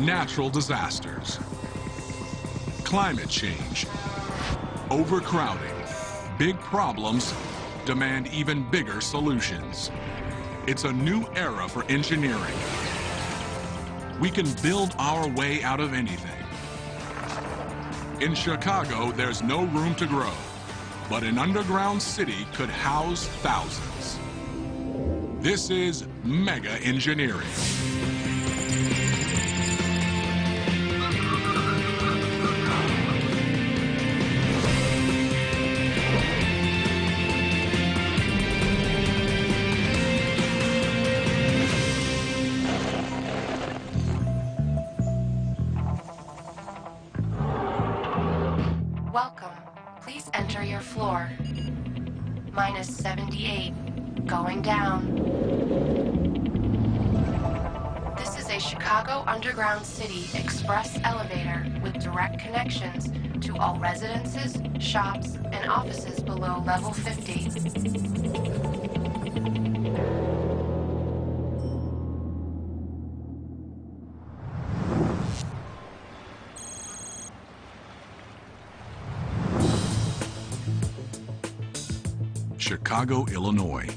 natural disasters, climate change, overcrowding. Big problems demand even bigger solutions. It's a new era for engineering. We can build our way out of anything. In Chicago, there's no room to grow, but an underground city could house thousands. This is mega engineering. Welcome. Please enter your floor. Minus 78. Going down. This is a Chicago Underground City Express elevator with direct connections to all residences, shops, and offices below level 50. Chicago, Illinois,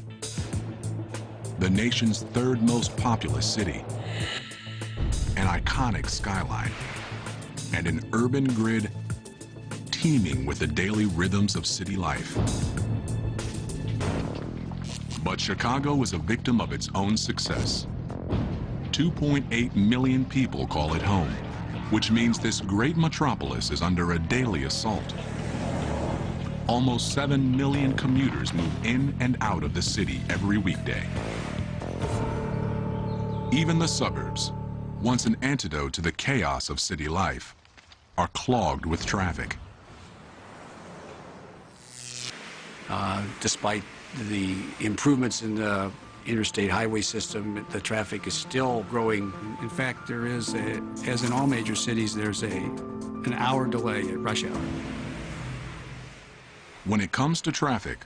the nation's third most populous city, an iconic skyline, and an urban grid teeming with the daily rhythms of city life. But Chicago is a victim of its own success. 2.8 million people call it home, which means this great metropolis is under a daily assault. Almost 7 million commuters move in and out of the city every weekday. Even the suburbs, once an antidote to the chaos of city life, are clogged with traffic. Despite the improvements in the interstate highway system, the traffic is still growing. In fact, there is, as in all major cities, there's an hour delay at rush hour. When it comes to traffic,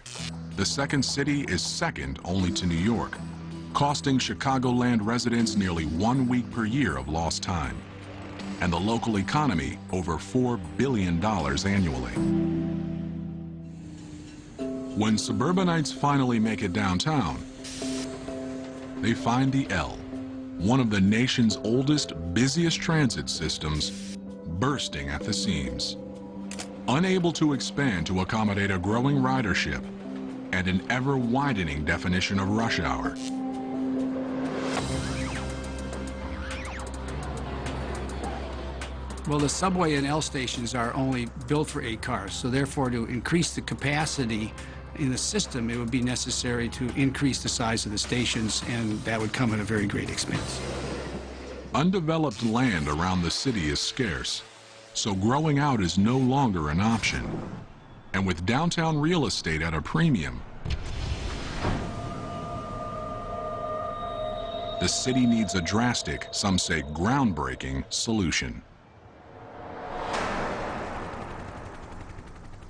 the second city is second only to New York, costing Chicagoland residents nearly 1 week per year of lost time, and the local economy over $4 billion annually. When suburbanites finally make it downtown, they find the L, one of the nation's oldest, busiest transit systems, bursting at the seams. Unable to expand to accommodate a growing ridership and an ever-widening definition of rush hour. Well, the subway and L stations are only built for 8 cars, so therefore to increase the capacity in the system, it would be necessary to increase the size of the stations, and that would come at a very great expense. Undeveloped land around the city is scarce, so growing out is no longer an option. And with downtown real estate at a premium, the city needs a drastic, some say groundbreaking, solution.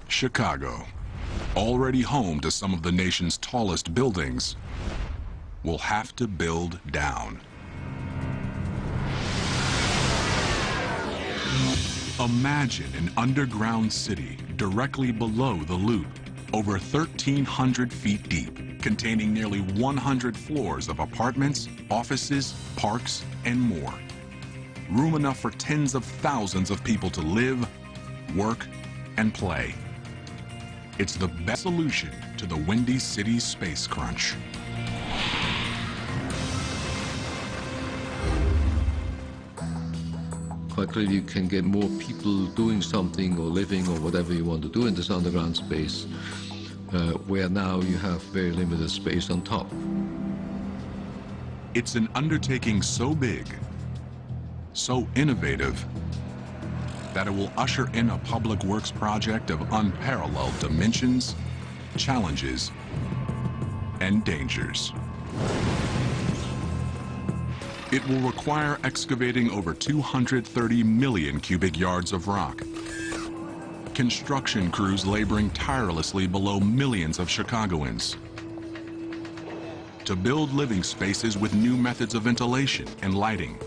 Chicago, already home to some of the nation's tallest buildings, will have to build down. Imagine an underground city directly below the Loop, over 1,300 feet deep, containing nearly 100 floors of apartments, offices, parks, and more. Room enough for tens of thousands of people to live, work, and play. It's the best solution to the Windy City space crunch. Quite clearly, you can get more people doing something or living or whatever you want to do in this underground space, where now you have very limited space on top. It's an undertaking so big, so innovative, that it will usher in a public works project of unparalleled dimensions, challenges, and dangers. It will require excavating over 230 million cubic yards of rock, construction crews laboring tirelessly below millions of Chicagoans, to build living spaces with new methods of ventilation and lighting,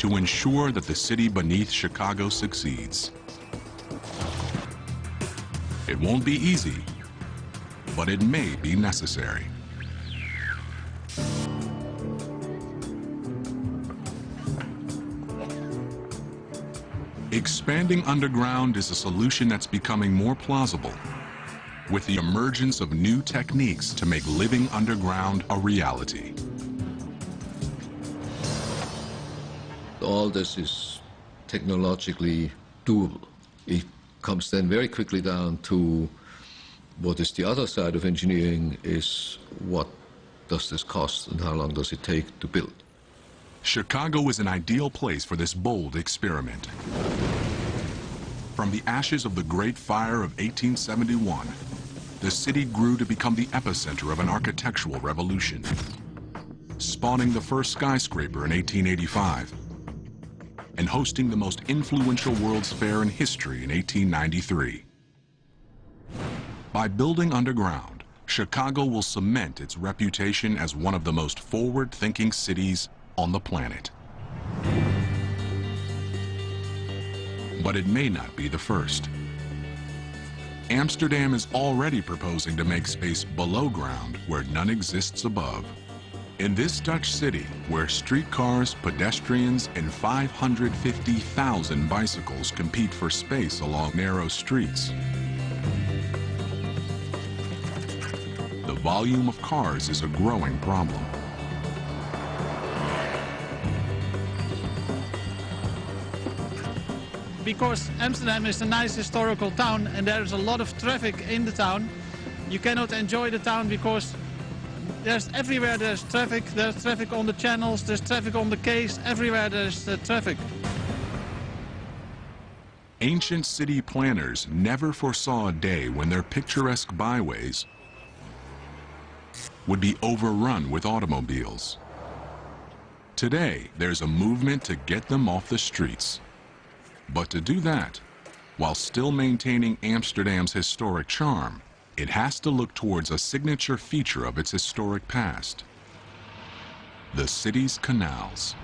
to ensure that the city beneath Chicago succeeds. It won't be easy, but it may be necessary. Expanding underground is a solution that's becoming more plausible, with the emergence of new techniques to make living underground a reality. All this is technologically doable. It comes then very quickly down to what is the other side of engineering, is what does this cost and how long does it take to build. Chicago is an ideal place for this bold experiment. From the ashes of the Great Fire of 1871, the city grew to become the epicenter of an architectural revolution, spawning the first skyscraper in 1885 and hosting the most influential World's Fair in history in 1893. By building underground, Chicago will cement its reputation as one of the most forward-thinking cities on the planet. But it may not be the first. Amsterdam is already proposing to make space below ground where none exists above. In this Dutch city, where streetcars, pedestrians, and 550,000 bicycles compete for space along narrow streets, the volume of cars is a growing problem. Because Amsterdam is a nice historical town and there is a lot of traffic in the town, you cannot enjoy the town because everywhere there's traffic on the channels, there's traffic on the quays, everywhere there's traffic. Ancient city planners never foresaw a day when their picturesque byways would be overrun with automobiles. Today, there's a movement to get them off the streets. But to do that, while still maintaining Amsterdam's historic charm, it has to look towards a signature feature of its historic past: the city's canals.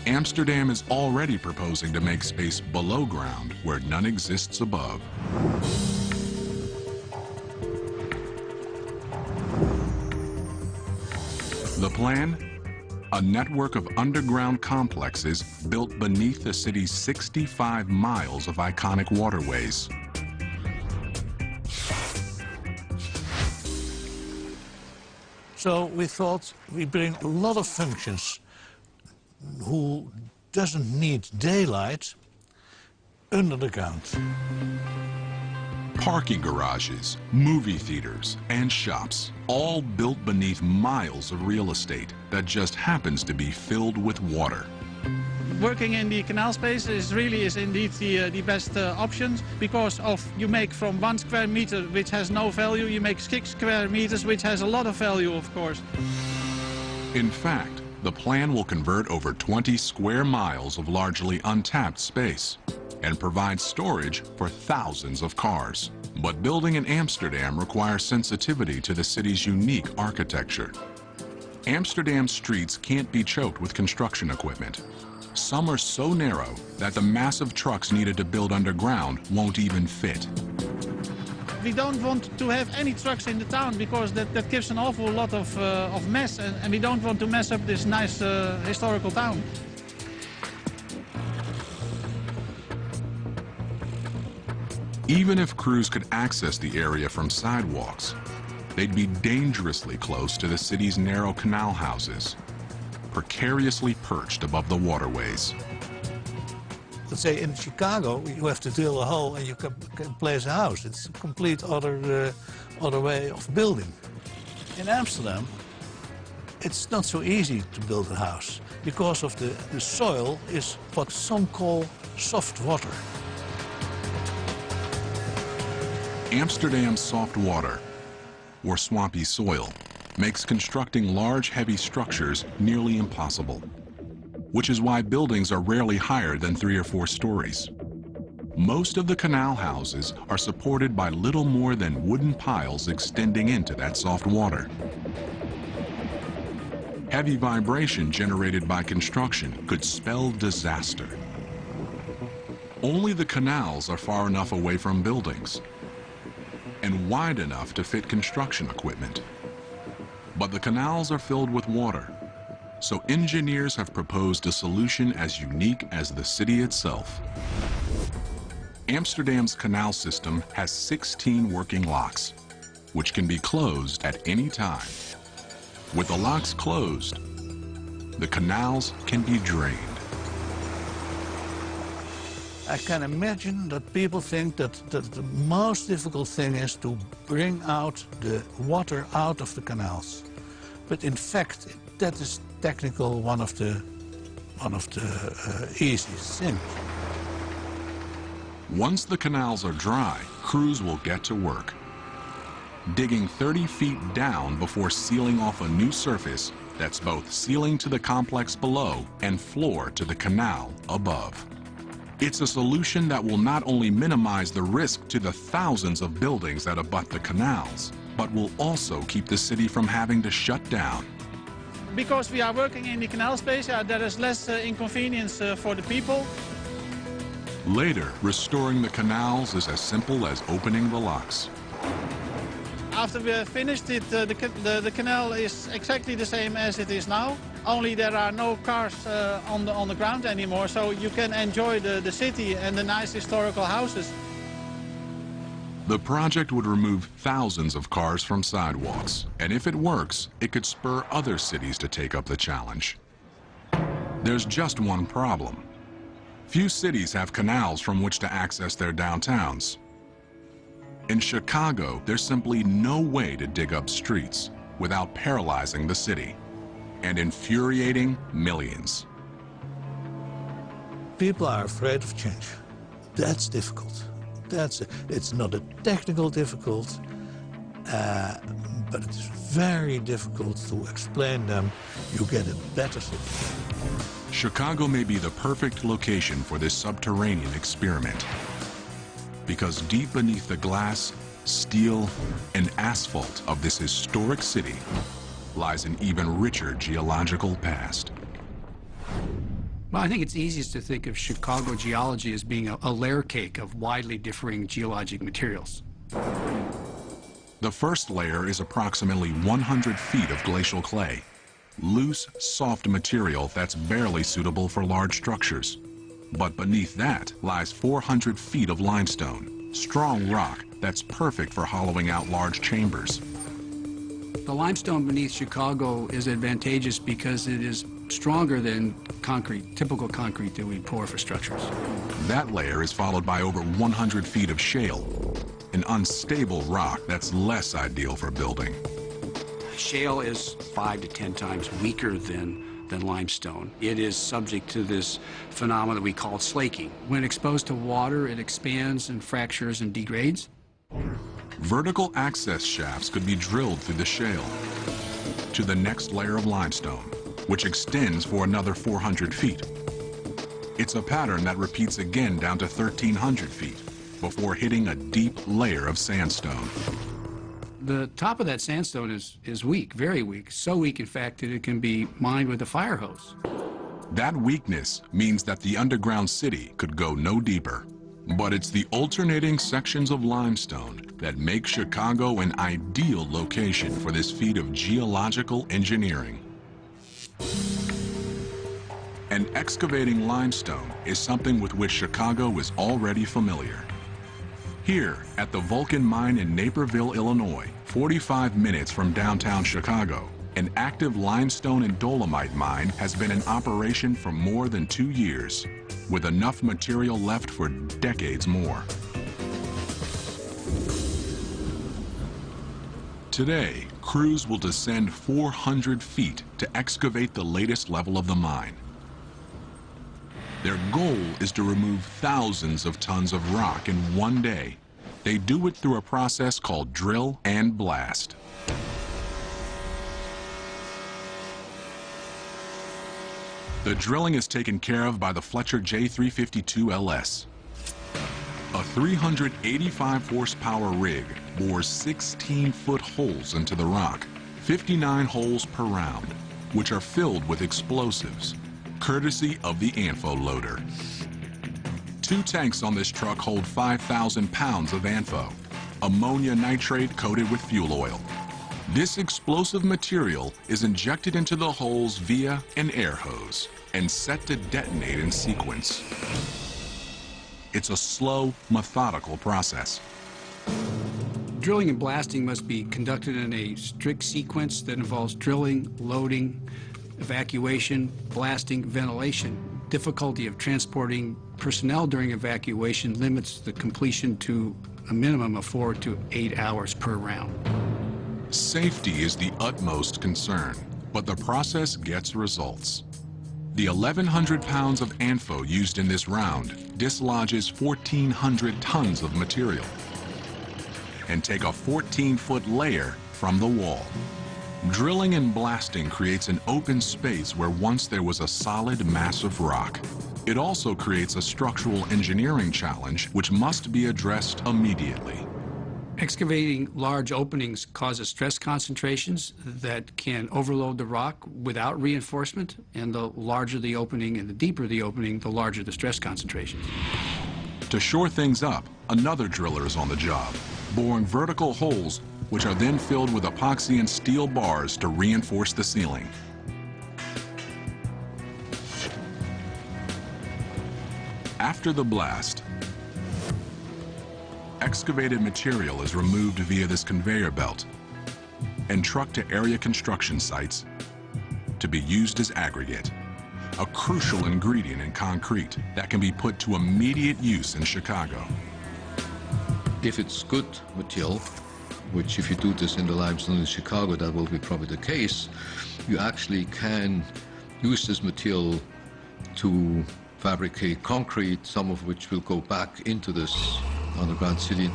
Amsterdam is already proposing to make space below ground where none exists above. The plan? A network of underground complexes built beneath the city's 65 miles of iconic waterways. So we thought we bring a lot of functions who doesn't need daylight under the ground. Parking garages, movie theaters, and shops, all built beneath miles of real estate that just happens to be filled with water. Working in the canal space is indeed the best option, because you make from 1 square meter which has no value, you make 6 square meters which has a lot of value, of course. In fact, the plan will convert over 20 square miles of largely untapped space and provide storage for thousands of cars. But building in Amsterdam requires sensitivity to the city's unique architecture. Amsterdam's streets can't be choked with construction equipment. Some are so narrow that the massive trucks needed to build underground won't even fit. We don't want to have any trucks in the town because that gives an awful lot of mess, and we don't want to mess up this nice historical town. Even if crews could access the area from sidewalks, they'd be dangerously close to the city's narrow canal houses, precariously perched above the waterways. Let's say in Chicago, you have to drill a hole and you can place a house. It's a complete other way of building. In Amsterdam, it's not so easy to build a house because of the soil is what some call soft water. Amsterdam's soft water, or swampy soil, makes constructing large, heavy structures nearly impossible, which is why buildings are rarely higher than 3 or 4 stories. Most of the canal houses are supported by little more than wooden piles extending into that soft water. Heavy vibration generated by construction could spell disaster. Only the canals are far enough away from buildings and wide enough to fit construction equipment. But the canals are filled with water, so engineers have proposed a solution as unique as the city itself. Amsterdam's canal system has 16 working locks, which can be closed at any time. With the locks closed, the canals can be drained. I can imagine that people think that the most difficult thing is to bring out the water out of the canals. But in fact, that is technical one of the easiest things. Once the canals are dry, crews will get to work, digging 30 feet down before sealing off a new surface that's both sealing to the complex below and floor to the canal above. It's a solution that will not only minimize the risk to the thousands of buildings that abut the canals, but will also keep the city from having to shut down. Because we are working in the canal space, there is less inconvenience for the people. Later, restoring the canals is as simple as opening the locks. After we have finished it, the canal is exactly the same as it is now. Only there are no cars on the ground anymore, so you can enjoy the city and the nice historical houses. The project would remove thousands of cars from sidewalks, and if it works, it could spur other cities to take up the challenge. There's just one problem. Few cities have canals from which to access their downtowns. In Chicago, there's simply no way to dig up streets without paralyzing the city and infuriating millions. People are afraid of change. That's difficult. It's not a technical difficult, but it's very difficult to explain them. You get a better solution. Chicago may be the perfect location for this subterranean experiment, because deep beneath the glass, steel, and asphalt of this historic city lies an even richer geological past. Well, I think it's easiest to think of Chicago geology as being a layer cake of widely differing geologic materials. The first layer is approximately 100 feet of glacial clay, loose, soft material that's barely suitable for large structures. But beneath that lies 400 feet of limestone, strong rock that's perfect for hollowing out large chambers. The limestone beneath Chicago is advantageous because it is stronger than concrete, typical concrete that we pour for structures. That layer is followed by over 100 feet of shale, an unstable rock that's less ideal for building. Shale is 5 to 10 times weaker than limestone. It is subject to this phenomenon we call slaking. When exposed to water, it expands and fractures and degrades. Vertical access shafts could be drilled through the shale to the next layer of limestone, which extends for another 400 feet. It's a pattern that repeats again down to 1,300 feet before hitting a deep layer of sandstone. The top of that sandstone is weak, very weak, so weak, in fact, that it can be mined with a fire hose. That weakness means that the underground city could go no deeper. But it's the alternating sections of limestone that make Chicago an ideal location for this feat of geological engineering. And excavating limestone is something with which Chicago is already familiar. Here at the Vulcan Mine in Naperville, Illinois, 45 minutes from downtown Chicago, an active limestone and dolomite mine has been in operation for more than 2 years, with enough material left for decades more. Today, crews will descend 400 feet to excavate the latest level of the mine. Their goal is to remove thousands of tons of rock in one day. They do it through a process called drill and blast. The drilling is taken care of by the Fletcher J352 LS. A 385 horsepower rig bores 16-foot holes into the rock, 59 holes per round, which are filled with explosives, courtesy of the ANFO loader. 2 tanks on this truck hold 5,000 pounds of ANFO, ammonia nitrate coated with fuel oil. This explosive material is injected into the holes via an air hose and set to detonate in sequence. It's a slow, methodical process. Drilling and blasting must be conducted in a strict sequence that involves drilling, loading, evacuation, blasting, ventilation. Difficulty of transporting personnel during evacuation limits the completion to a minimum of 4 to 8 hours per round. Safety is the utmost concern, but the process gets results. The 1,100 pounds of ANFO used in this round dislodges 1,400 tons of material and take a 14-foot layer from the wall. Drilling and blasting creates an open space where once there was a solid mass of rock. It also creates a structural engineering challenge which must be addressed immediately. Excavating large openings causes stress concentrations that can overload the rock without reinforcement, and the larger the opening and the deeper the opening, the larger the stress concentration. To shore things up, another driller is on the job, boring vertical holes which are then filled with epoxy and steel bars to reinforce the ceiling. After the blast, excavated material is removed via this conveyor belt and trucked to area construction sites to be used as aggregate, a crucial ingredient in concrete that can be put to immediate use in Chicago. If it's good material, which if you do this in the limestone in Chicago, that will be probably the case, you actually can use this material to fabricate concrete, some of which will go back into this underground city.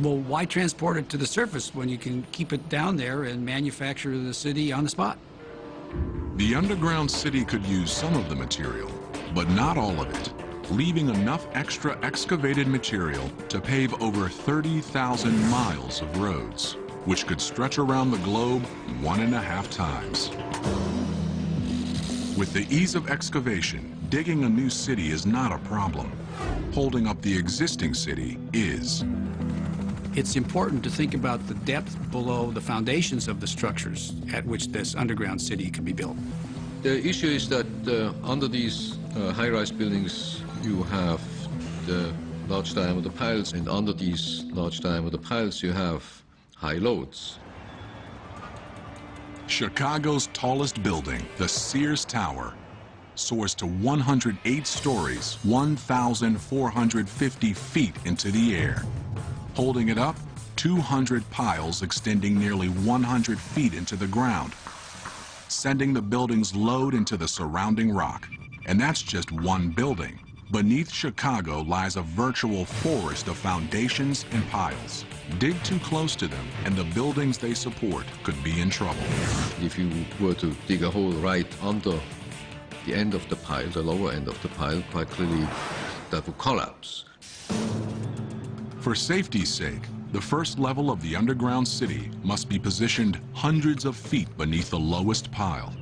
Well, why transport it to the surface when you can keep it down there and manufacture the city on the spot? The underground city could use some of the material, but not all of it, leaving enough extra excavated material to pave over 30,000 miles of roads, which could stretch around the globe 1.5 times. With the ease of excavation, digging a new city is not a problem. Holding up the existing city is. It's important to think about the depth below the foundations of the structures at which this underground city can be built. The issue is that under these high-rise buildings, you have the large diameter piles, and under these large diameter piles, you have high loads. Chicago's tallest building, the Sears Tower, soars to 108 stories, 1,450 feet into the air. Holding it up, 200 piles extending nearly 100 feet into the ground, sending the building's load into the surrounding rock. And that's just one building. Beneath Chicago lies a virtual forest of foundations and piles. Dig too close to them, and the buildings they support could be in trouble. If you were to dig a hole right under the end of the pile, the lower end of the pile, quite clearly that would collapse. For safety's sake, the first level of the underground city must be positioned hundreds of feet beneath the lowest pile.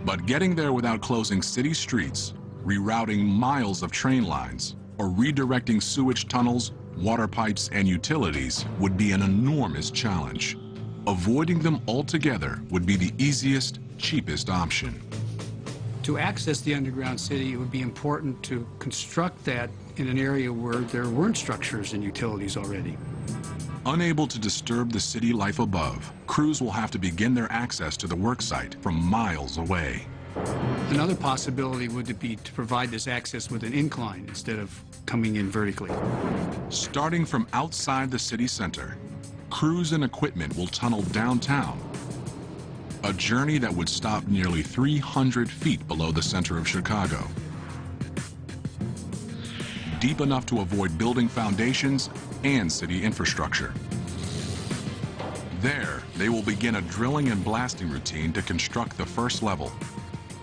But getting there without closing city streets, rerouting miles of train lines, or redirecting sewage tunnels, water pipes, and utilities would be an enormous challenge. Avoiding them altogether would be the easiest, cheapest option. To access the underground city, it would be important to construct that in an area where there weren't structures and utilities already. Unable to disturb the city life above, crews will have to begin their access to the worksite from miles away. Another possibility would be to provide this access with an incline instead of coming in vertically. Starting from outside the city center, crews and equipment will tunnel downtown, a journey that would stop nearly 300 feet below the center of Chicago. Deep enough to avoid building foundations and city infrastructure. There, they will begin a drilling and blasting routine to construct the first level,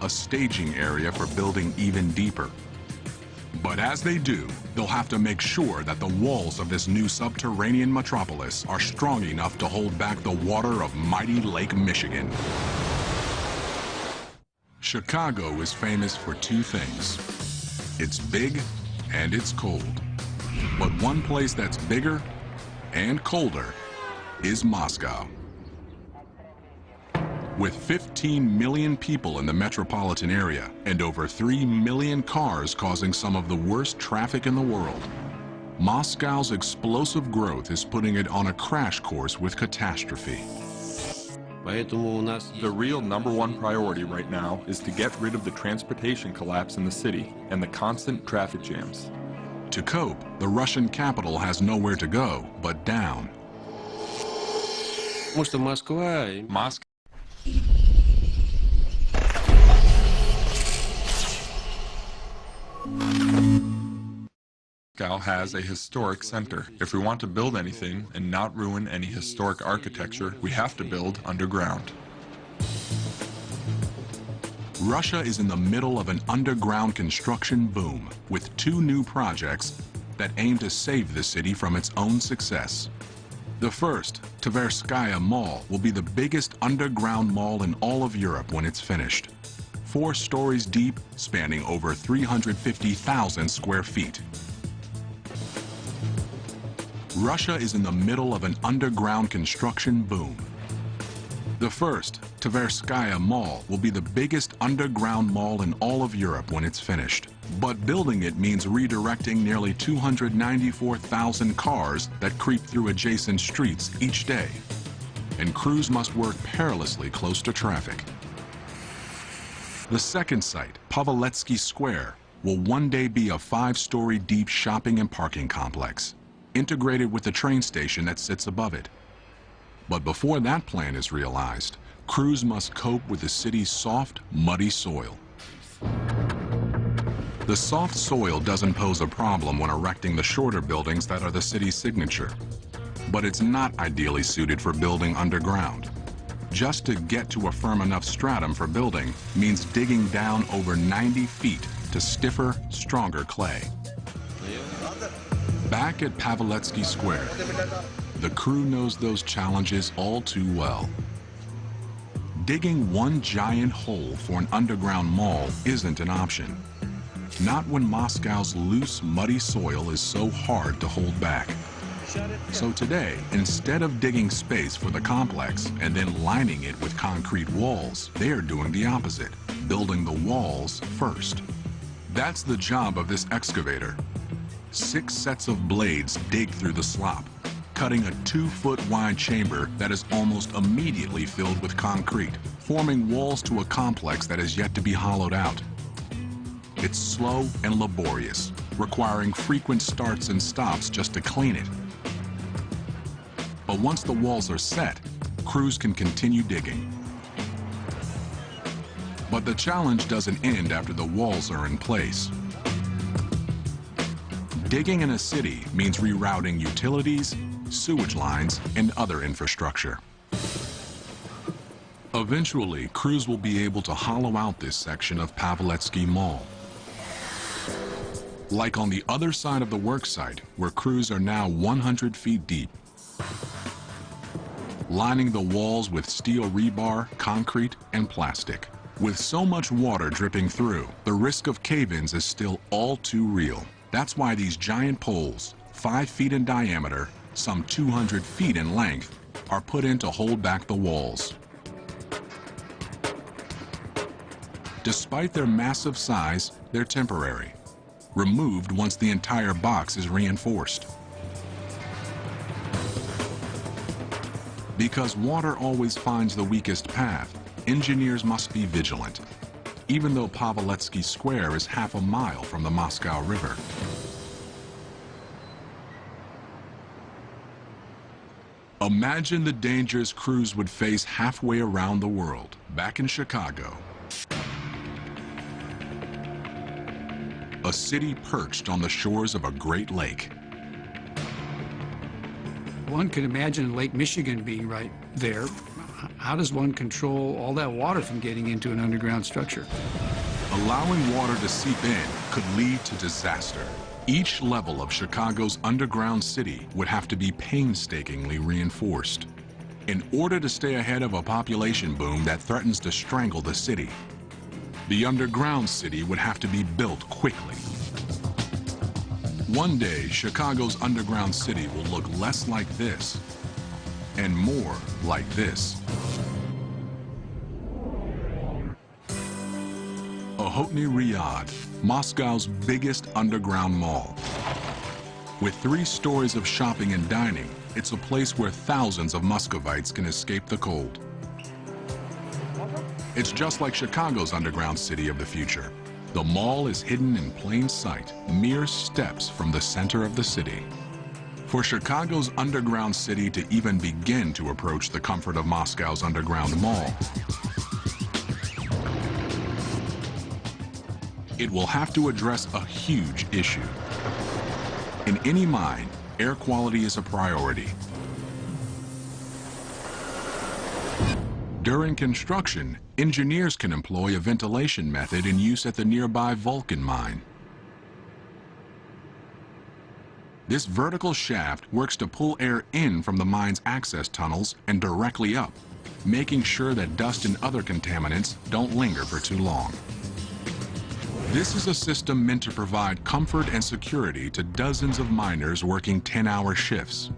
a staging area for building even deeper. But as they do, they'll have to make sure that the walls of this new subterranean metropolis are strong enough to hold back the water of mighty Lake Michigan. Chicago is famous for two things. It's big and it's cold. But one place that's bigger and colder is Moscow. With 15 million people in the metropolitan area and over 3 million cars causing some of the worst traffic in the world, Moscow's explosive growth is putting it on a crash course with catastrophe. The real #1 priority right now is to get rid of the transportation collapse in the city and the constant traffic jams. To cope, the Russian capital has nowhere to go but down. Moscow has a historic center. If we want to build anything and not ruin any historic architecture, we have to build underground. Russia is in the middle of an underground construction boom with 2 new projects that aim to save the city from its own success. The first, Tverskaya Mall, will be the biggest underground mall in all of Europe when it's finished. 4 stories deep, spanning over 350,000 square feet. Russia is in the middle of an underground construction boom. The first, Tverskaya Mall, will be the biggest underground mall in all of Europe when it's finished. But building it means redirecting nearly 294,000 cars that creep through adjacent streets each day. And crews must work perilously close to traffic. The second site, Paveletsky Square, will one day be a 5-story deep shopping and parking complex, integrated with the train station that sits above it. But before that plan is realized, crews must cope with the city's soft, muddy soil. The soft soil doesn't pose a problem when erecting the shorter buildings that are the city's signature, but it's not ideally suited for building underground. Just to get to a firm enough stratum for building means digging down over 90 feet to stiffer, stronger clay. Back at Paveletsky Square, the crew knows those challenges all too well. Digging one giant hole for an underground mall isn't an option. Not when Moscow's loose, muddy soil is so hard to hold back. So today, instead of digging space for the complex and then lining it with concrete walls, they are doing the opposite, building the walls first. That's the job of this excavator. 6 sets of blades dig through the slop, cutting a 2-foot-wide chamber that is almost immediately filled with concrete, forming walls to a complex that is yet to be hollowed out. It's slow and laborious, requiring frequent starts and stops just to clean it. But once the walls are set, crews can continue digging. But the challenge doesn't end after the walls are in place. Digging in a city means rerouting utilities, sewage lines, and other infrastructure. Eventually, crews will be able to hollow out this section of Paveletsky Mall. Like on the other side of the worksite, where crews are now 100 feet deep. Lining the walls with steel rebar, concrete, and plastic. With so much water dripping through, the risk of cave-ins is still all too real. That's why these giant poles, 5 feet in diameter, some 200 feet in length, are put in to hold back the walls. Despite their massive size, they're temporary, removed once the entire box is reinforced. Because water always finds the weakest path, engineers must be vigilant, even though Paveletsky Square is half a mile from the Moscow River. Imagine the dangers crews would face halfway around the world, back in Chicago. A city perched on the shores of a great lake. One could imagine Lake Michigan being right there. How does one control all that water from getting into an underground structure? Allowing water to seep in could lead to disaster. Each level of Chicago's underground city would have to be painstakingly reinforced in order to stay ahead of a population boom that threatens to strangle the city. The underground city would have to be built quickly. One day, Chicago's underground city will look less like this and more like this. Ochotny Riyadh, Moscow's biggest underground mall. With 3 stories of shopping and dining, it's a place where thousands of Muscovites can escape the cold. It's just like Chicago's underground city of the future. The mall is hidden in plain sight, mere steps from the center of the city. For Chicago's underground city to even begin to approach the comfort of Moscow's underground mall, it will have to address a huge issue. In any mine, air quality is a priority. During construction, engineers can employ a ventilation method in use at the nearby Vulcan mine. This vertical shaft works to pull air in from the mine's access tunnels and directly up, making sure that dust and other contaminants don't linger for too long. This is a system meant to provide comfort and security to dozens of miners working 10-hour shifts.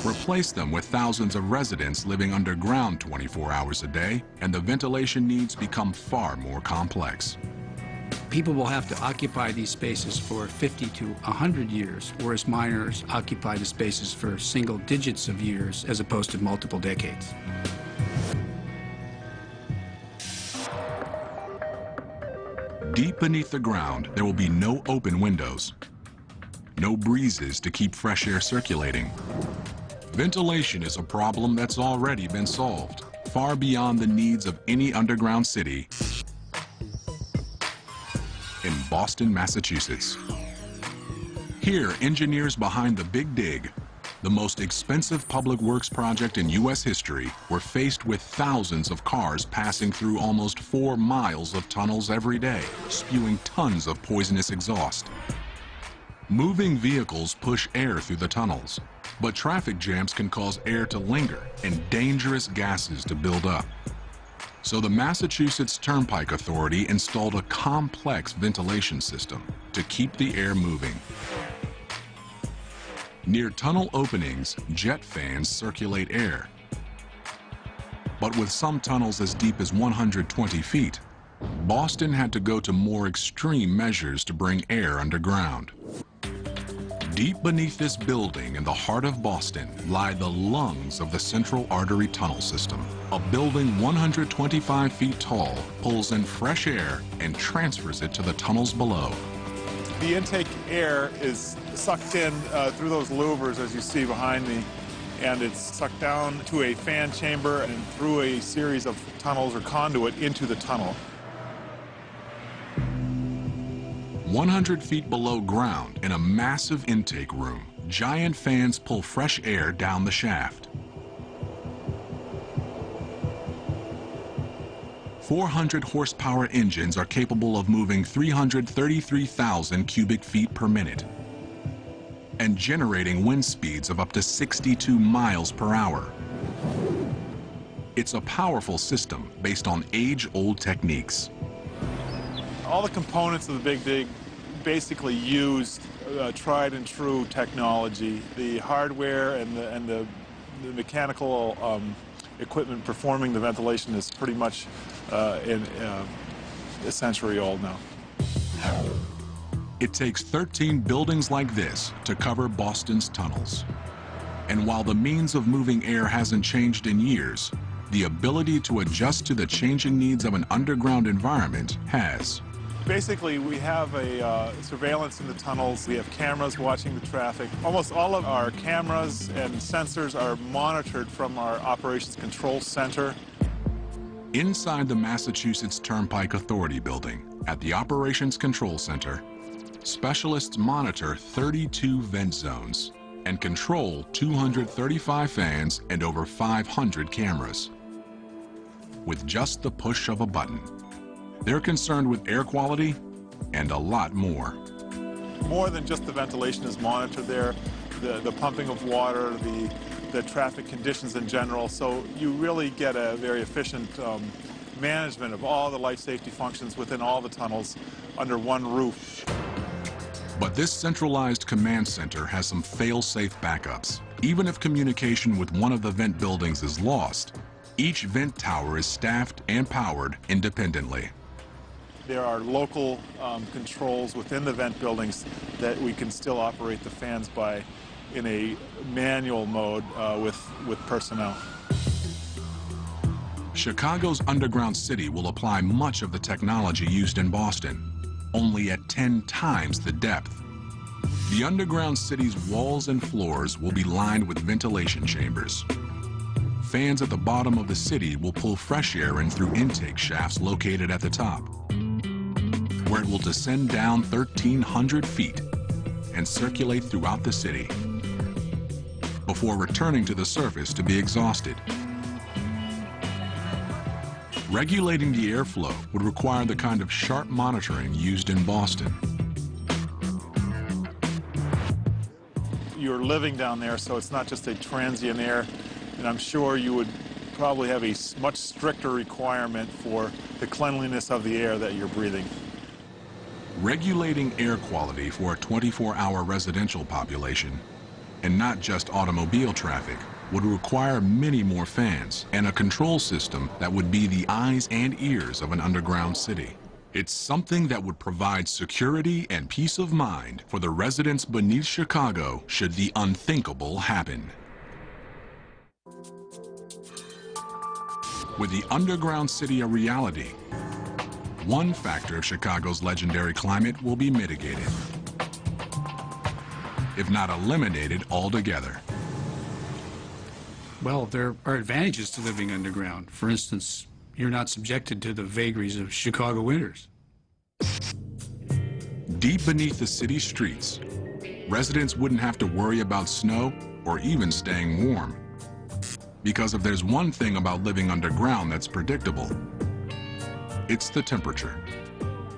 Replace them with thousands of residents living underground 24 hours a day, and the ventilation needs become far more complex. People will have to occupy these spaces for 50 to 100 years, whereas miners occupy the spaces for single digits of years as opposed to multiple decades. Deep beneath the ground, there will be no open windows, no breezes to keep fresh air circulating. Ventilation is a problem that's already been solved, far beyond the needs of any underground city in Boston, Massachusetts. Here, engineers behind the Big Dig, the most expensive public works project in U.S. history, were faced with thousands of cars passing through almost 4 miles of tunnels every day, spewing tons of poisonous exhaust. Moving vehicles push air through the tunnels, but traffic jams can cause air to linger and dangerous gases to build up. So the Massachusetts Turnpike Authority installed a complex ventilation system to keep the air moving. Near tunnel openings, jet fans circulate air. But with some tunnels as deep as 120 feet, Boston had to go to more extreme measures to bring air underground. Deep beneath this building in the heart of Boston lie the lungs of the Central Artery Tunnel System. A building 125 feet tall pulls in fresh air and transfers it to the tunnels below. The intake air is sucked in through those louvers, as you see behind me, and it's sucked down to a fan chamber and through a series of tunnels or conduit into the tunnel. 100 feet below ground, in a massive intake room, giant fans pull fresh air down the shaft. 400 horsepower engines are capable of moving 333,000 cubic feet per minute and generating wind speeds of up to 62 miles per hour. It's a powerful system based on age-old techniques. All the components of the Big Dig basically used tried and true technology. The hardware and the mechanical equipment performing the ventilation is pretty much a century old now. It takes 13 buildings like this to cover Boston's tunnels. And while the means of moving air hasn't changed in years, the ability to adjust to the changing needs of an underground environment has. Basically, we have a surveillance in the tunnels. We have cameras watching the traffic. Almost all of our cameras and sensors are monitored from our operations control center. Inside the Massachusetts Turnpike Authority building, at the Operations Control Center, specialists monitor 32 vent zones and control 235 fans and over 500 cameras. With just the push of a button, They're concerned with air quality and a lot more. More than just the ventilation is monitored there, the pumping of water, the traffic conditions in general, so you really get a very efficient management of all the life safety functions within all the tunnels under one roof. But this centralized command center has some fail-safe backups. Even if communication with one of the vent buildings is lost, each vent tower is staffed and powered independently. There are local controls within the vent buildings that we can still operate the fans by in a manual mode with personnel. Chicago's underground city will apply much of the technology used in Boston, only at 10 times the depth. The underground city's walls and floors will be lined with ventilation chambers. Fans at the bottom of the city will pull fresh air in through intake shafts located at the top, where it will descend down 1,300 feet and circulate throughout the city before returning to the surface to be exhausted. Regulating the airflow would require the kind of sharp monitoring used in Boston. You're living down there, so it's not just a transient air, and I'm sure you would probably have a much stricter requirement for the cleanliness of the air that you're breathing. Regulating air quality for a 24-hour residential population, and not just automobile traffic, would require many more fans and a control system that would be the eyes and ears of an underground city. It's something that would provide security and peace of mind for the residents beneath Chicago should the unthinkable happen. With the underground city a reality, one factor of Chicago's legendary climate will be mitigated, if not eliminated altogether. Well, there are advantages to living underground. For instance, you're not subjected to the vagaries of Chicago winters. Deep beneath the city streets, residents wouldn't have to worry about snow or even staying warm. Because if there's one thing about living underground that's predictable, it's the temperature.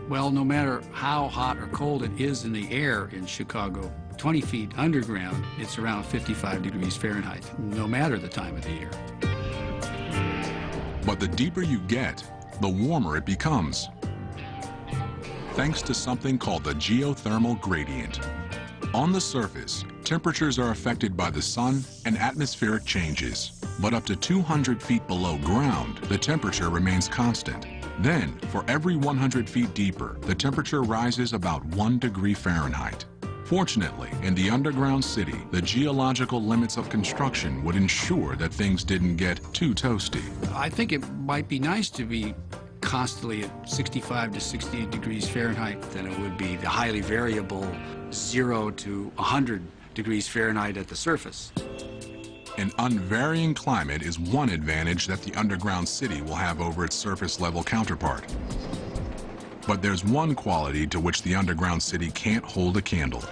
Well, no matter how hot or cold it is in the air in Chicago, 20 feet underground, it's around 55 degrees Fahrenheit, no matter the time of the year. But the deeper you get, the warmer it becomes, thanks to something called the geothermal gradient. On the surface, temperatures are affected by the sun and atmospheric changes, but up to 200 feet below ground, the temperature remains constant. Then, for every 100 feet deeper, the temperature rises about 1 degree Fahrenheit. Fortunately, in the underground city, the geological limits of construction would ensure that things didn't get too toasty. I think it might be nice to be constantly at 65 to 68 degrees Fahrenheit than it would be the highly variable 0 to 100 degrees Fahrenheit at the surface. An unvarying climate is one advantage that the underground city will have over its surface-level counterpart. But there's one quality to which the underground city can't hold a candle.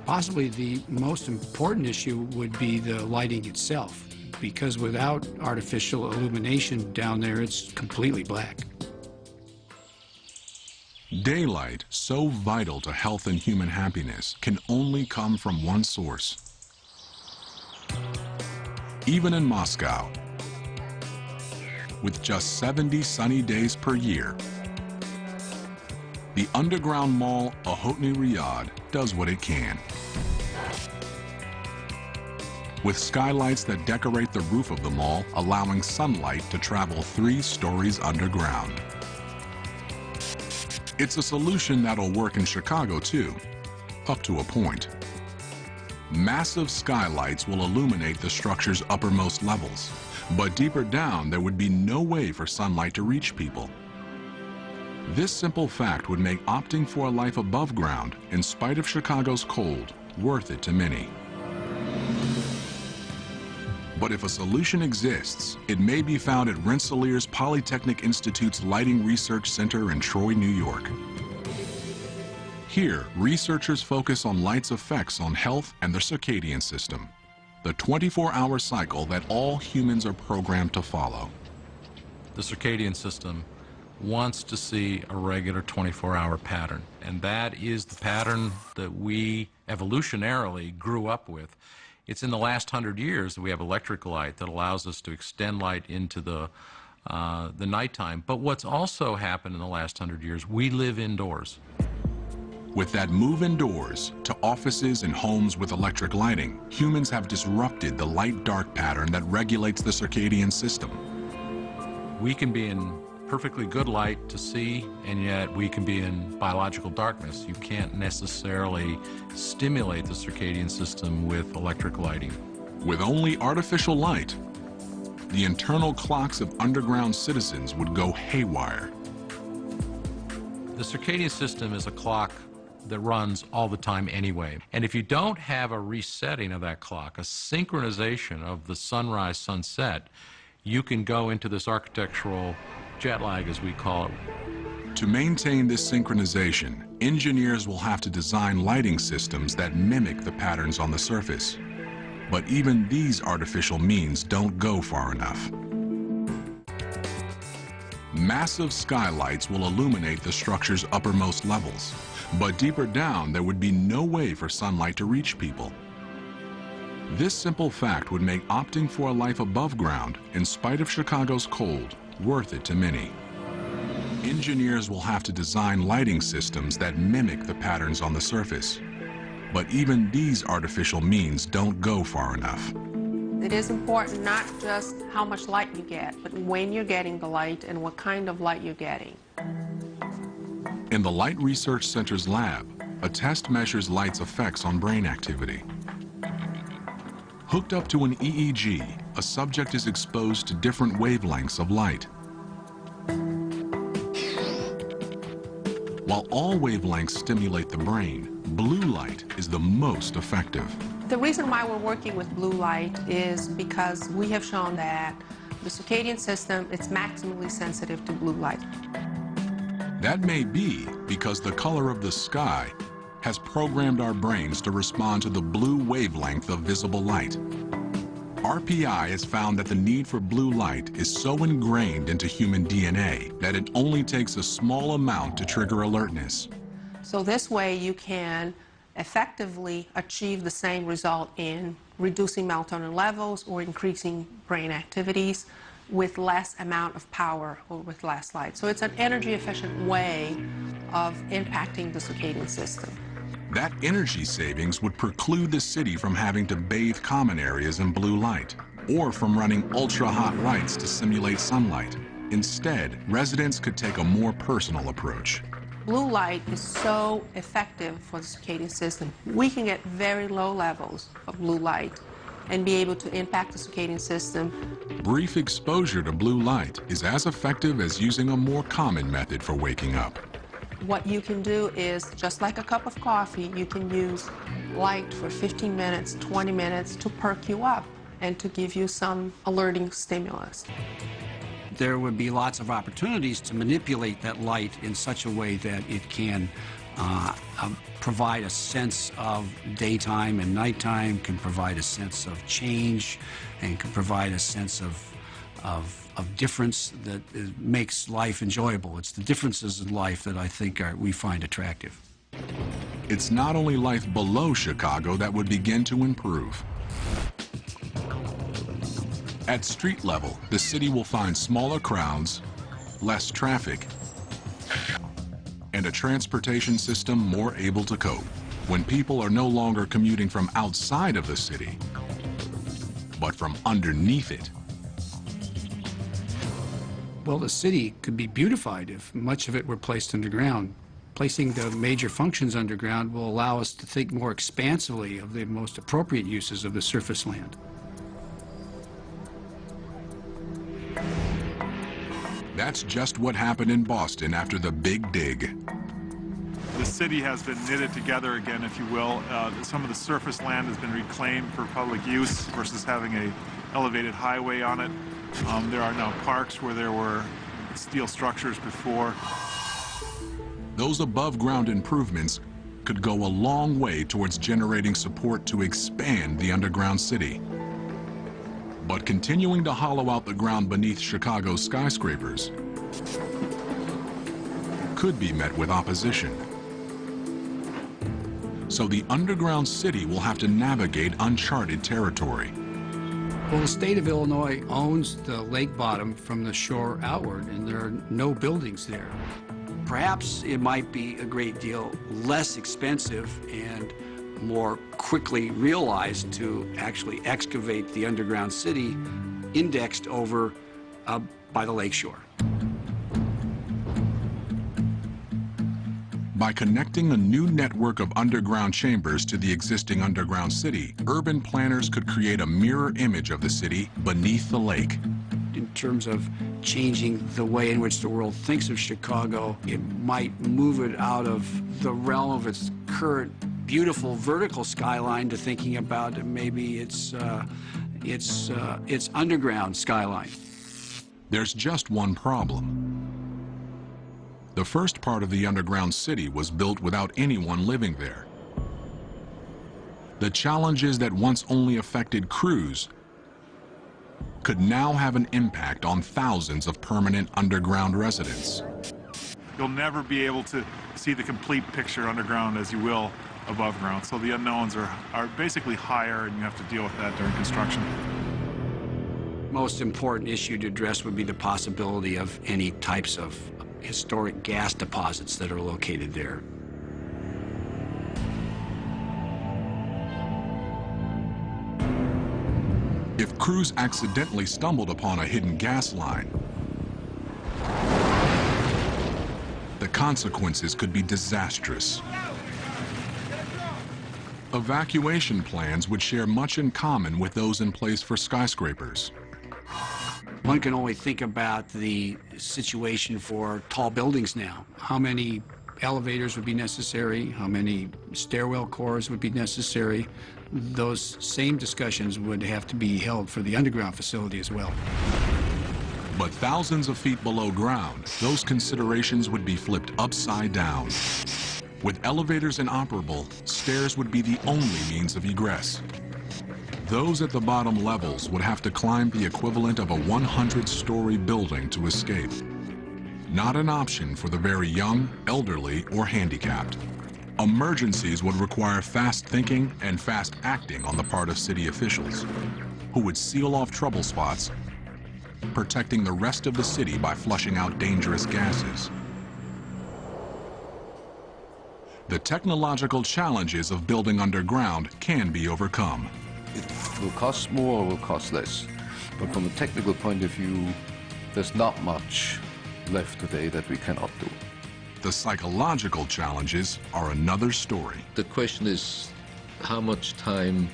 Possibly the most important issue would be the lighting itself, because without artificial illumination down there, it's completely black. Daylight, so vital to health and human happiness, can only come from one source. Even in Moscow, with just 70 sunny days per year, the underground mall Ahotny Riyadh does what it can. With skylights that decorate the roof of the mall, allowing sunlight to travel 3 stories underground. It's a solution that'll work in Chicago too, up to a point. Massive skylights will illuminate the structure's uppermost levels, but deeper down there would be no way for sunlight to reach people. This simple fact would make opting for a life above ground, in spite of Chicago's cold, worth it to many. But if a solution exists, it may be found at Rensselaer's Polytechnic Institute's Lighting Research Center in Troy, New York. Here, researchers focus on light's effects on health and the circadian system, the 24-hour cycle that all humans are programmed to follow. The circadian system wants to see a regular 24-hour pattern. And that is the pattern that we evolutionarily grew up with. It's in the last 100 years that we have electric light that allows us to extend light into the nighttime. But what's also happened in the last 100 years, we live indoors. With that move indoors to offices and homes with electric lighting, humans have disrupted the light-dark pattern that regulates the circadian system. We can be in perfectly good light to see, and yet we can be in biological darkness. You can't necessarily stimulate the circadian system with electric lighting. With only artificial light, the internal clocks of underground citizens would go haywire. The circadian system is a clock that runs all the time anyway. And if you don't have a resetting of that clock, a synchronization of the sunrise, sunset, you can go into this architectural jet lag, as we call it. To maintain this synchronization, engineers will have to design lighting systems that mimic the patterns on the surface. But even these artificial means don't go far enough. Massive skylights will illuminate the structure's uppermost levels, but deeper down there would be no way for sunlight to reach people. This simple fact would make opting for a life above ground, in spite of Chicago's cold, worth it to many. Engineers will have to design lighting systems that mimic the patterns on the surface. But even these artificial means don't go far enough. It is important not just how much light you get, but when you're getting the light and what kind of light you're getting. In the Light Research Center's lab, a test measures light's effects on brain activity. Hooked up to an EEG, a subject is exposed to different wavelengths of light. While all wavelengths stimulate the brain, blue light is the most effective. The reason why we're working with blue light is because we have shown that the circadian system is maximally sensitive to blue light. That may be because the color of the sky has programmed our brains to respond to the blue wavelength of visible light. RPI has found that the need for blue light is so ingrained into human DNA that it only takes a small amount to trigger alertness. So this way you can effectively achieve the same result in reducing melatonin levels or increasing brain activities with less amount of power or with less light. So it's an energy efficient way of impacting the circadian system. That energy savings would preclude the city from having to bathe common areas in blue light or from running ultra-hot lights to simulate sunlight. Instead, residents could take a more personal approach. Blue light is so effective for the circadian system. We can get very low levels of blue light and be able to impact the circadian system. Brief exposure to blue light is as effective as using a more common method for waking up. What you can do is, just like a cup of coffee, you can use light for 15 minutes, 20 minutes to perk you up and to give you some alerting stimulus. There would be lots of opportunities to manipulate that light in such a way that it can provide a sense of daytime and nighttime, can provide a sense of change, and can provide a sense of difference that makes life enjoyable. It's the differences in life that I think we find attractive. It's not only life below Chicago that would begin to improve. At street level, the city will find smaller crowds, less traffic, and a transportation system more able to cope when people are no longer commuting from outside of the city, but from underneath it. Well, the city could be beautified if much of it were placed underground. Placing the major functions underground will allow us to think more expansively of the most appropriate uses of the surface land. That's just what happened in Boston after the Big Dig. The city has been knitted together again, if you will. Some of the surface land has been reclaimed for public use versus having an elevated highway on it. There are now parks where there were steel structures before. Those above-ground improvements could go a long way towards generating support to expand the underground city. But continuing to hollow out the ground beneath Chicago's skyscrapers could be met with opposition. So the underground city will have to navigate uncharted territory. Well, the state of Illinois owns the lake bottom from the shore outward, and there are no buildings there. Perhaps it might be a great deal less expensive and more quickly realized to actually excavate the underground city indexed over by the lakeshore. By connecting a new network of underground chambers to the existing underground city, urban planners could create a mirror image of the city beneath the lake. In terms of changing the way in which the world thinks of Chicago, it might move it out of the realm of its current beautiful vertical skyline to thinking about maybe its underground skyline. There's just one problem. The first part of the underground city was built without anyone living there. The challenges that once only affected crews could now have an impact on thousands of permanent underground residents. You'll never be able to see the complete picture underground as you will above ground. So the unknowns are basically higher, and you have to deal with that during construction. Most important issue to address would be the possibility of any types of historic gas deposits that are located there. If crews accidentally stumbled upon a hidden gas line, the consequences could be disastrous. Evacuation plans would share much in common with those in place for skyscrapers. One can only think about the situation for tall buildings now. How many elevators would be necessary? How many stairwell cores would be necessary? Those same discussions would have to be held for the underground facility as well. But thousands of feet below ground, those considerations would be flipped upside down. With elevators inoperable, stairs would be the only means of egress. Those at the bottom levels would have to climb the equivalent of a 100-story building to escape. Not an option for the very young, elderly, or handicapped. Emergencies would require fast thinking and fast acting on the part of city officials, who would seal off trouble spots, protecting the rest of the city by flushing out dangerous gases. The technological challenges of building underground can be overcome. It will cost more or will cost less. But from a technical point of view, there's not much left today that we cannot do. The psychological challenges are another story. The question is, how much time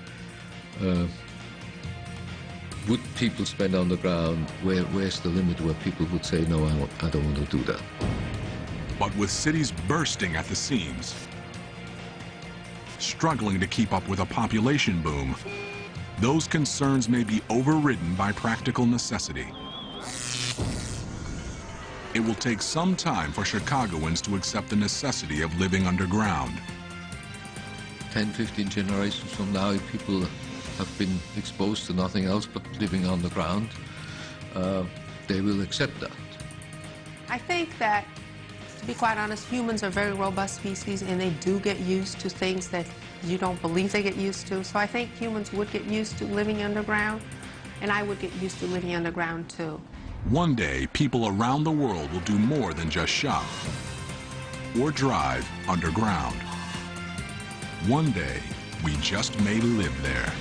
would people spend on the ground? Where's the limit where people would say, no, I don't want to do that? But with cities bursting at the seams, struggling to keep up with a population boom, those concerns may be overridden by practical necessity. It will take some time for Chicagoans to accept the necessity of living underground. 10, 15 generations from now, if people have been exposed to nothing else but living on the ground, they will accept that. I think that, to be quite honest, humans are a very robust species, and they do get used to things that you don't believe they get used to. So I think humans would get used to living underground, and I would get used to living underground too. One day, people around the world will do more than just shop or drive underground. One day, we just may live there.